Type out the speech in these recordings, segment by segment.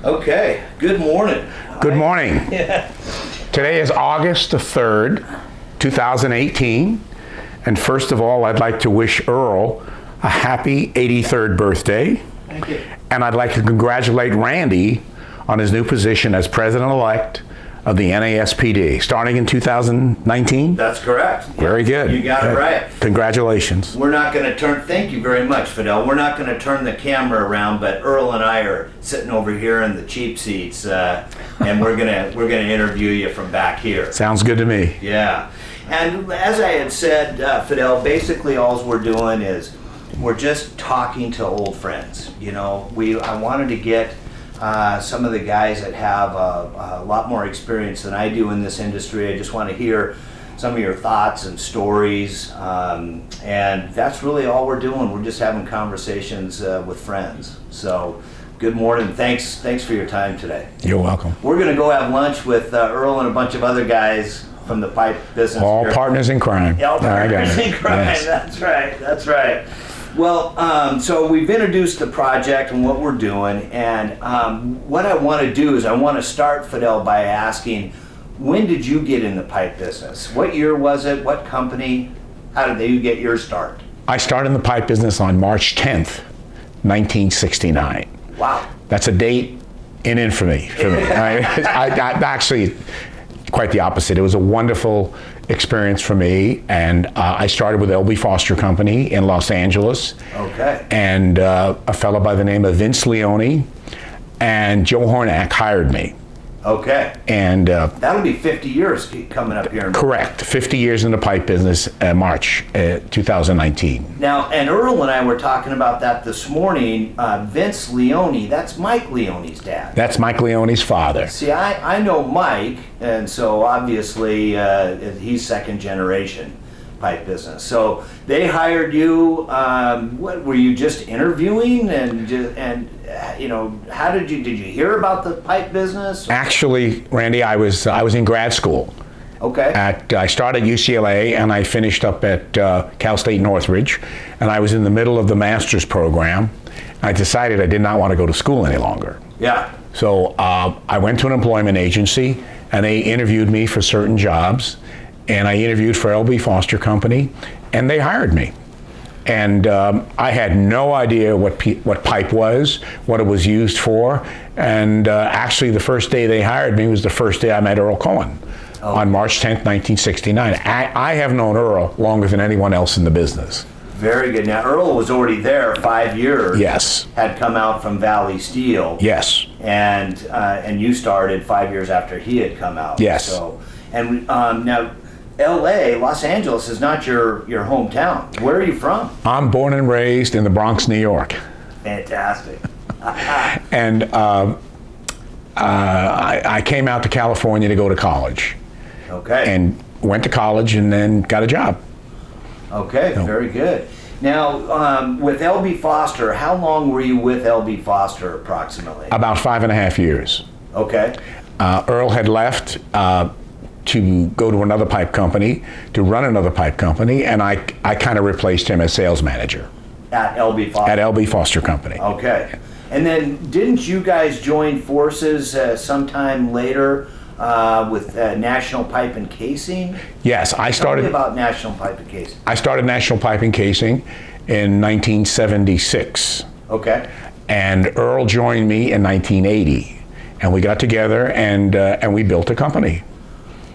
Okay, good morning. Good morning. Yeah. Today is August the 3rd, 2018. And first of all, I'd like to wish Earl a happy 83rd birthday. Thank you. And I'd like to congratulate Randy on his new position as president-elect of the NASPD, starting in 2019? That's correct. Very good. You got it right. Congratulations. We're not going to thank you very much, Fidel. We're not going to turn the camera around, but Earl and I are sitting over here in the cheap seats, and we're gonna interview you from back here. Sounds good to me. Yeah. And as I had said, Fidel, basically all we're doing is we're just talking to old friends. You know, I wanted to get some of the guys that have a lot more experience than I do in this industry. I just want to hear some of your thoughts and stories, and that's really all we're doing. We're just having conversations with friends. So, good morning. Thanks for your time today. You're welcome. We're going to go have lunch with Earl and a bunch of other guys from the pipe business. All partners in crime. All partners in crime. Yes. That's right. Well, so we've introduced the project and what we're doing, and what I want to do is I want to start, Fidel, by asking, when did you get in the pipe business? What year was it? What company? How did you get your start? I started in the pipe business on March 10th, 1969. Wow. That's a date in infamy for me. I actually, quite the opposite. It was a wonderful experience for me, and I started with L.B. Foster Company in Los Angeles. Okay. And a fellow by the name of Vince Leone and Joe Hornak hired me. Okay. And that'll be 50 years coming up here. Correct. 50 years in the pipe business, March 2019. Now, and Earl and I were talking about that this morning. Vince Leone, that's Mike Leone's dad. That's Mike Leone's father. See, I know Mike, and so obviously he's second generation pipe business. So they hired you. What were you just interviewing, and you know, how did you hear about the pipe business? Actually, Randy, I was in grad school. Okay. I started at UCLA and I finished up at Cal State Northridge, and I was in the middle of the master's program. I decided I did not want to go to school any longer. Yeah. So I went to an employment agency and they interviewed me for certain jobs, and I interviewed for L.B. Foster Company, and they hired me. And I had no idea what pipe was, what it was used for, and actually the first day they hired me was the first day I met Earl Cohen. Oh. On March 10th, 1969. I have known Earl longer than anyone else in the business. Very good. Now, Earl was already there 5 years. Yes. Had come out from Valley Steel. Yes. And you started 5 years after he had come out. Yes. So, and now, L.A., Los Angeles is not your hometown. Where are you from? I'm born and raised in the Bronx, New York. Fantastic. And I came out to California to go to college. Okay. And went to college and then got a job. Okay, so. Very good. Now, with L.B. Foster, how long were you with L.B. Foster approximately? About 5.5 years. Okay. Earl had left to go to another pipe company, to run another pipe company, and I kind of replaced him as sales manager. At L.B. Foster? At L.B. Foster Company. Okay. And then didn't you guys join forces sometime later with National Pipe and Casing? Yes, I started. Tell me about National Pipe and Casing. I started National Pipe and Casing in 1976. Okay. And Earl joined me in 1980, and we got together and we built a company.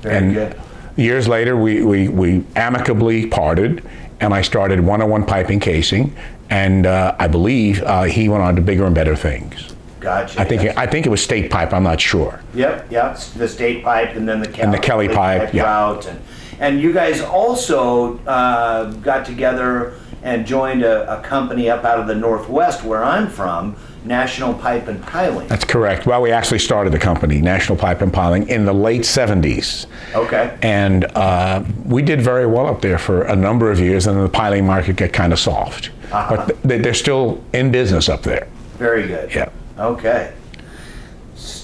Very good. Years later, we amicably parted, and I started 101 Piping Casing, and I believe he went on to bigger and better things. Gotcha. I think it was State Pipe. I'm not sure. Yep. The State Pipe, and then the Kelly Pipe route, and you guys also got together and joined a company up out of the Northwest, where I'm from, National Pipe and Piling. That's correct. Well, we actually started the company, National Pipe and Piling, in the late 70s. Okay. And we did very well up there for a number of years, and then the piling market got kind of soft. Uh-huh. But they're still in business up there. Very good. Yeah. Okay.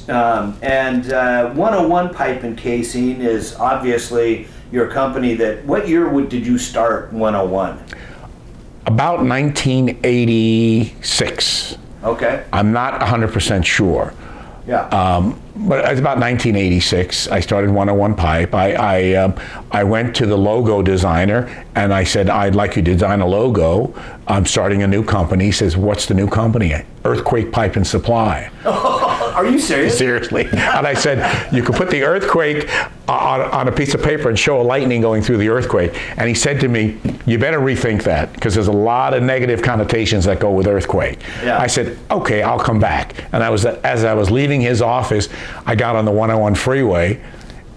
And 101 Pipe and Casing is obviously your company that, what year did you start 101? About 1986. Okay. I'm not 100% sure. But it was about 1986. I started 101 Pipe. I went to the logo designer and I said, I'd like you to design a logo. I'm starting a new company. He says, what's the new company? Earthquake Pipe and Supply. Are you serious? Seriously. And I said, you could put the earthquake on a piece of paper and show a lightning going through the earthquake. And he said to me, you better rethink that because there's a lot of negative connotations that go with earthquake. Yeah. I said, okay, I'll come back. And as I was leaving his office, I got on the 101 freeway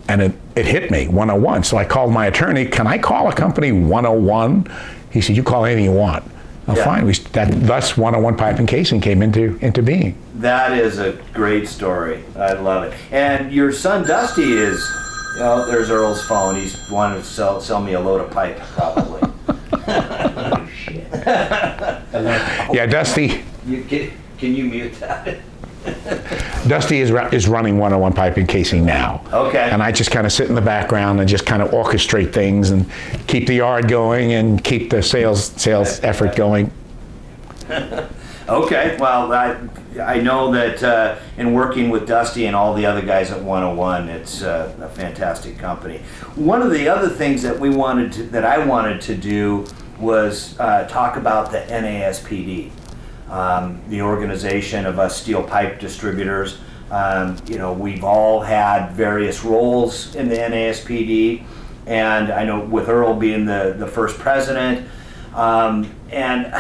and it hit me, 101. So I called my attorney, can I call a company 101? He said, you call anything you want. Well, fine. Thus 101 Pipe and Casing came into being. That is a great story. I love it. And your son Dusty is, there's Earl's phone. He's wanted to sell me a load of pipe, probably. Oh, shit. Yeah, Dusty. Can you mute that? Dusty is running 101 Pipe and Casing now. Okay. And I just kind of sit in the background and just kind of orchestrate things and keep the yard going and keep the sales effort going. Okay. Well, I know that in working with Dusty and all the other guys at 101, it's a fantastic company. One of the other things that I wanted to do was talk about the NASPD. The organization of us Steel Pipe Distributors. We've all had various roles in the NASPD, and I know with Earl being the first president, and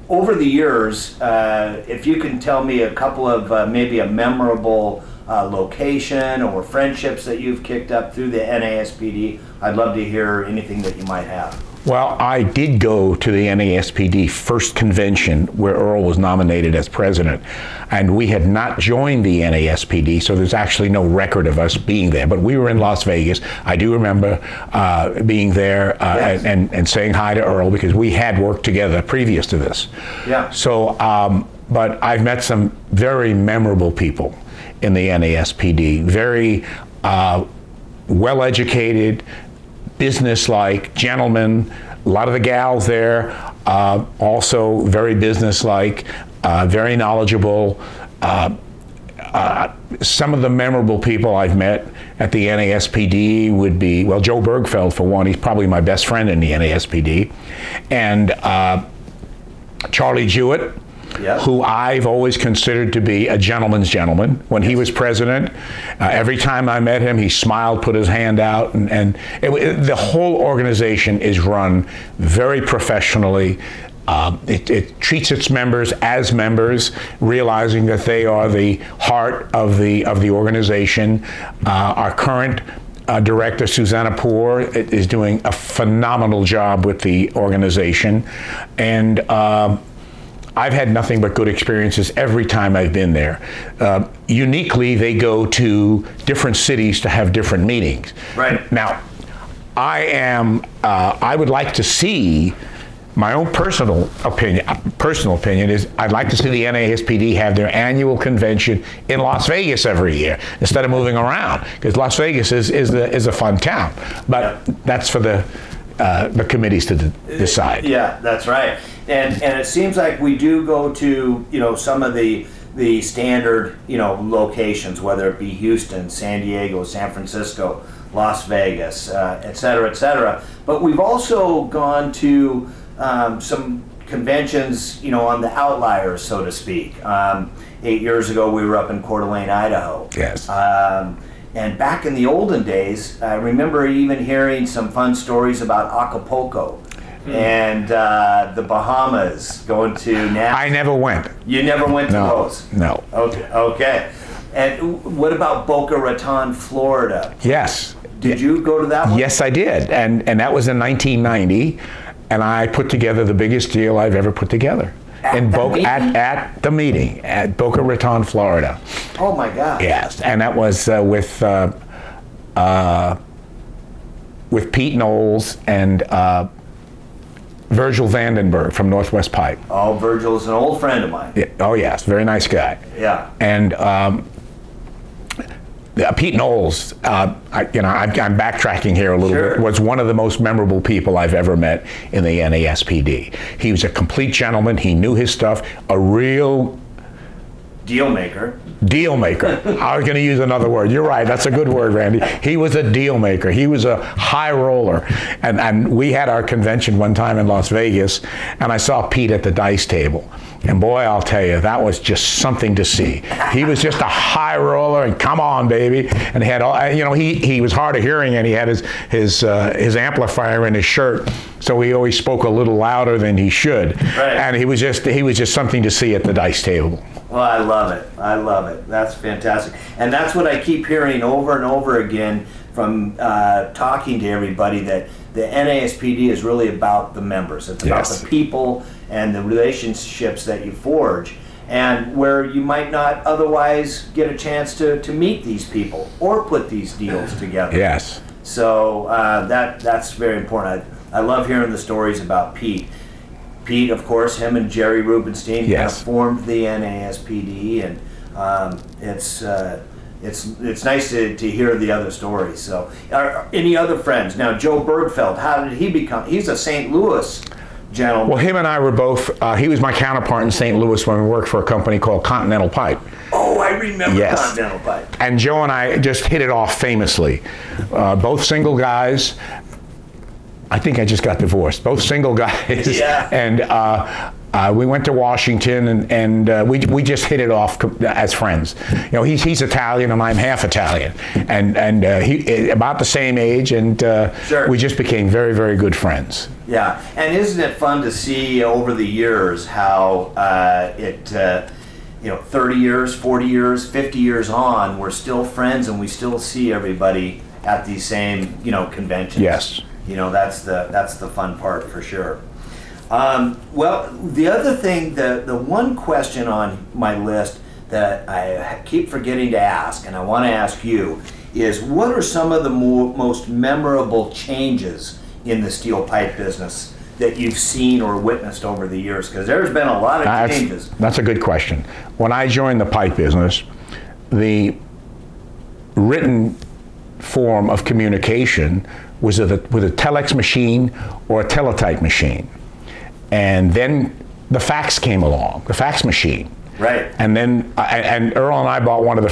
over the years, if you can tell me a couple of maybe a memorable location or friendships that you've kicked up through the NASPD, I'd love to hear anything that you might have. Well, I did go to the NASPD first convention where Earl was nominated as president, and we had not joined the NASPD, so there's actually no record of us being there. But we were in Las Vegas. I do remember being there Yes. and saying hi to Earl because we had worked together previous to this. Yeah. So, but I've met some very memorable people in the NASPD, very well-educated, business-like gentlemen. A lot of the gals there also very business-like, very knowledgeable. Some of the memorable people I've met at the NASPD would be, well, Joe Bergfeld for one. He's probably my best friend in the NASPD. And Charlie Jewett, Yep. who I've always considered to be a gentleman's gentleman. When he was president, every time I met him, he smiled, put his hand out, and the whole organization is run very professionally. It treats its members as members, realizing that they are the heart of the organization. Our current director, Susanna Poor, is doing a phenomenal job with the organization, and I've had nothing but good experiences every time I've been there. Uniquely, they go to different cities to have different meetings. Right. Now, I would like to see, my own personal opinion is I'd like to see the NASPD have their annual convention in Las Vegas every year instead of moving around, because Las Vegas is a fun town. But that's for the committees to decide. Yeah, that's right. And it seems like we do go to some of the standard locations, whether it be Houston, San Diego, San Francisco, Las Vegas, et cetera, et cetera. But we've also gone to some conventions, on the outliers, so to speak. 8 years ago, we were up in Coeur d'Alene, Idaho. Yes. And back in the olden days, I remember even hearing some fun stories about Acapulco and the Bahamas, going to NASPAD. I never went. You never went to those? No. Okay. And what about Boca Raton, Florida? Yes. Did you go to that one? Yes, I did. And that was in 1990, and I put together the biggest deal I've ever put together. At the meeting at Boca Raton, Florida. Oh my God. Yes, and that was with Pete Knowles and Virgil Vandenberg from Northwest Pipe. Oh, Virgil's an old friend of mine. Yeah, oh yes, very nice guy. Yeah. And Pete Knowles, I'm backtracking here a little bit, was one of the most memorable people I've ever met in the NASPD. He was a complete gentleman. He knew his stuff. Deal maker. Deal maker. I was going to use another word. You're right. That's a good word, Randy. He was a deal maker. He was a high roller. And we had our convention one time in Las Vegas, and I saw Pete at the dice table. And boy, I'll tell you, that was just something to see. He was just a high roller, and come on, baby. And he had all, he was hard of hearing, and he had his amplifier in his shirt, so he always spoke a little louder than he should. Right. And he was just something to see at the dice table. Well, I love it. I love it. That's fantastic. And that's what I keep hearing over and over again from talking to everybody, that the NASPD is really about the members. It's about the people and the relationships that you forge, and where you might not otherwise get a chance to meet these people or put these deals together. Yes. So that's very important. I love hearing the stories about Pete. Pete, of course, him and Jerry Rubenstein kind of formed the NASPD, and it's nice to hear the other stories. So, any other friends? Now, Joe Bergfeld, how did he become? He's a St. Louis gentleman. Well, him and I were both. He was my counterpart in St. Louis when we worked for a company called Continental Pipe. Oh, I remember Continental Pipe. And Joe and I just hit it off famously. Both single guys. I think I just got divorced. Both single guys. Yeah. And we went to Washington, and we just hit it off as friends. He's Italian and I'm half Italian, and he about the same age, and Sure. we just became very, very good friends. Yeah, and isn't it fun to see over the years how 30 years, 40 years, 50 years on, we're still friends and we still see everybody at these same conventions. Yes. That's the fun part for sure. Well, the other thing, the one question on my list that I keep forgetting to ask, and I want to ask you, is what are some of the most memorable changes in the steel pipe business that you've seen or witnessed over the years? Because there's been a lot of changes. That's a good question. When I joined the pipe business, the written form of communication was with a telex machine or a teletype machine. And then the fax came along, the fax machine. Right. And then, and Earl and I bought one of the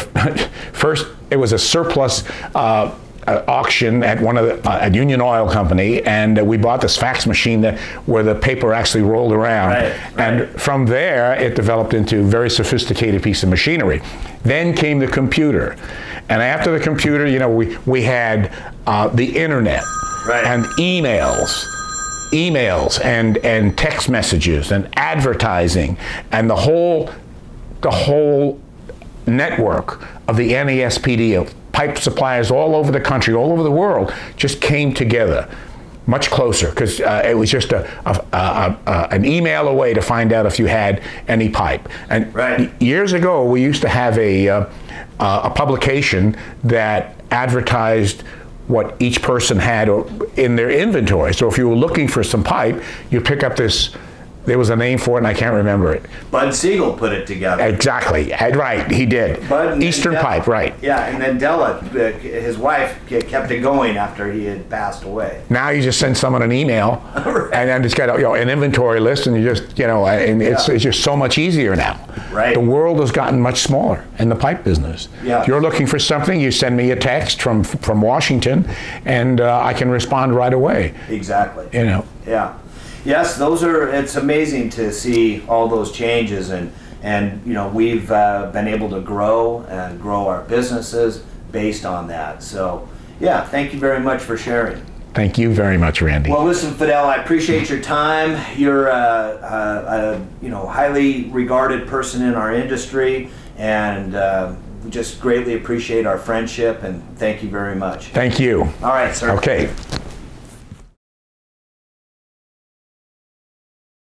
first, it was a surplus auction at at Union Oil Company, and we bought this fax machine where the paper actually rolled around. Right. And from there, it developed into a very sophisticated piece of machinery. Then came the computer. And after the computer, we had the internet. Right. And emails and text messages and advertising, and the whole network of the NASPD, of pipe suppliers all over the country, all over the world, just came together much closer, because it was just an email away to find out if you had any pipe. And years ago, we used to have a publication that advertised what each person had in their inventory. So if you were looking for some pipe, you pick up this, there was a name for it and I can't remember it. Bud Siegel put it together. Exactly, right, he did. Eastern Pipe, right. Yeah, and then Della, his wife, kept it going after he had passed away. Now you just send someone an email, right. And then it's got an inventory list, and you just, and it's just so much easier now. Right. The world has gotten much smaller in the pipe business. Yeah. If you're looking for something, you send me a text from Washington, and I can respond right away. Exactly. Yeah. Yes, it's amazing to see all those changes, and we've been able to grow our businesses based on that. So, yeah, thank you very much for sharing. Thank you very much, Randy. Well, listen, Fidel, I appreciate your time. You're a highly regarded person in our industry, and we just greatly appreciate our friendship, and thank you very much. Thank you. All right, sir. Okay.